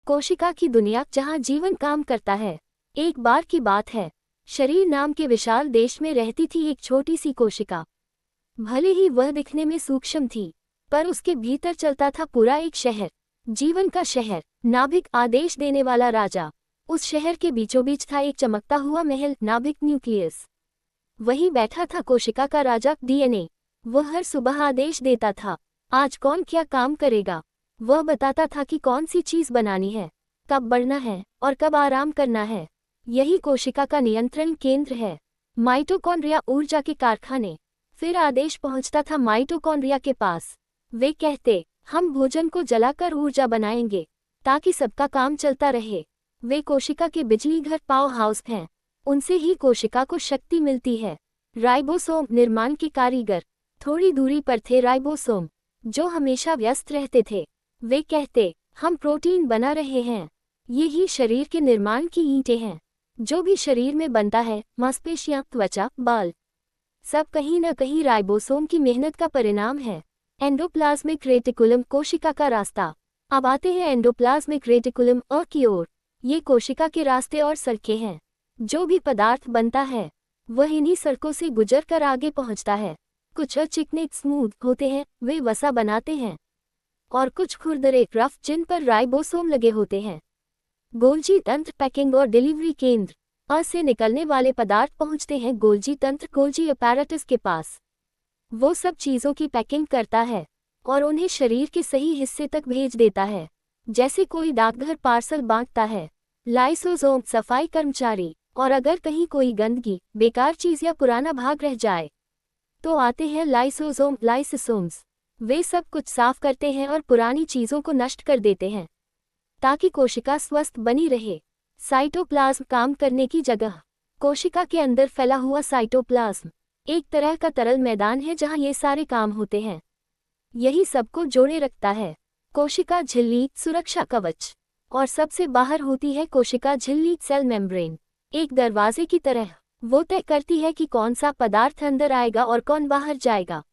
कोशिका की दुनिया जहाँ जीवन काम करता है। एक बार की बात है, शरीर नाम के विशाल देश में रहती थी एक छोटी सी कोशिका। भले ही वह दिखने में सूक्ष्म थी, पर उसके भीतर चलता था पूरा एक शहर, जीवन का शहर, नाभिक, आदेश देने वाला राजा। उस शहर के बीचों बीच था एक चमकता हुआ महल, नाभिक न्यूक्लियस। वहीं बैठा था कोशिका का राजा, डीएनए। वह हर सुबह आदेश देता था, आज कौन क्या काम करेगा। वह बताता था कि कौन सी चीज बनानी है, कब बढ़ना है और कब आराम करना है। यही कोशिका का नियंत्रण केंद्र है। माइटोकॉन्ड्रिया, ऊर्जा के कारखाने। फिर आदेश पहुंचता था माइटोकॉन्ड्रिया के पास। वे कहते, हम भोजन को जलाकर ऊर्जा बनाएंगे ताकि सबका काम चलता रहे। वे कोशिका के बिजली घर, पावर हाउस हैं। उनसे ही कोशिका को शक्ति मिलती है। राइबोसोम, निर्माण के कारीगर। थोड़ी दूरी पर थे राइबोसोम, जो हमेशा व्यस्त रहते थे। वे कहते, हम प्रोटीन बना रहे हैं। ये ही शरीर के निर्माण की ईंटें हैं। जो भी शरीर में बनता है, मांसपेशियां, त्वचा, बाल, सब कहीं न कहीं राइबोसोम की मेहनत का परिणाम है। एंडोप्लाज्मिक रेटिकुलम, कोशिका का रास्ता। अब आते हैं एंडोप्लाज्मिक रेटिकुलम और की ओर। ये कोशिका के रास्ते और सड़कें हैं। जो भी पदार्थ बनता है, वह इन्हीं सड़कों से गुजर कर आगे पहुंचता है। कुछ चिकने स्मूथ होते हैं, वे वसा बनाते हैं, और कुछ खुरदरे रफ, जिन पर राइबोसोम लगे होते हैं। गोल्जी तंत्र, पैकिंग और डिलीवरी केंद्र। अ से निकलने वाले पदार्थ पहुंचते हैं गोल्जी तंत्र, गोल्जी अपैरेटस के पास। वो सब चीज़ों की पैकिंग करता है और उन्हें शरीर के सही हिस्से तक भेज देता है, जैसे कोई डाकघर पार्सल बांटता है। लाइसोसोम, सफाई कर्मचारी। और अगर कहीं कोई गंदगी, बेकार चीज़ या पुराना भाग रह जाए, तो आते हैं लाइसोसोम, लाइसोसोम्स। वे सब कुछ साफ करते हैं और पुरानी चीज़ों को नष्ट कर देते हैं ताकि कोशिका स्वस्थ बनी रहे। साइटोप्लाज्म, काम करने की जगह। कोशिका के अंदर फैला हुआ साइटोप्लाज्म एक तरह का तरल मैदान है जहां ये सारे काम होते हैं। यही सबको जोड़े रखता है। कोशिका झिल्ली, सुरक्षा कवच। और सबसे बाहर होती है कोशिका झिल्ली, सेल मेम्ब्रेन, एक दरवाजे की तरह। वो तय करती है कि कौन सा पदार्थ अंदर आएगा और कौन बाहर जाएगा।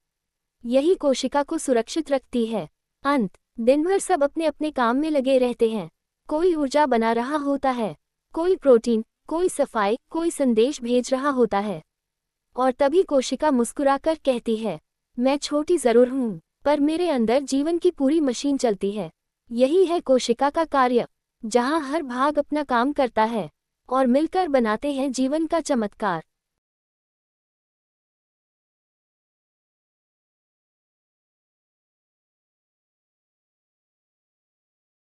यही कोशिका को सुरक्षित रखती है। अंत, दिन भर सब अपने अपने काम में लगे रहते हैं। कोई ऊर्जा बना रहा होता है, कोई प्रोटीन, कोई सफाई, कोई संदेश भेज रहा होता है। और तभी कोशिका मुस्कुराकर कहती है, मैं छोटी जरूर हूँ, पर मेरे अंदर जीवन की पूरी मशीन चलती है। यही है कोशिका का कार्य, जहाँ हर भाग अपना काम करता है और मिलकर बनाते हैं जीवन का चमत्कार।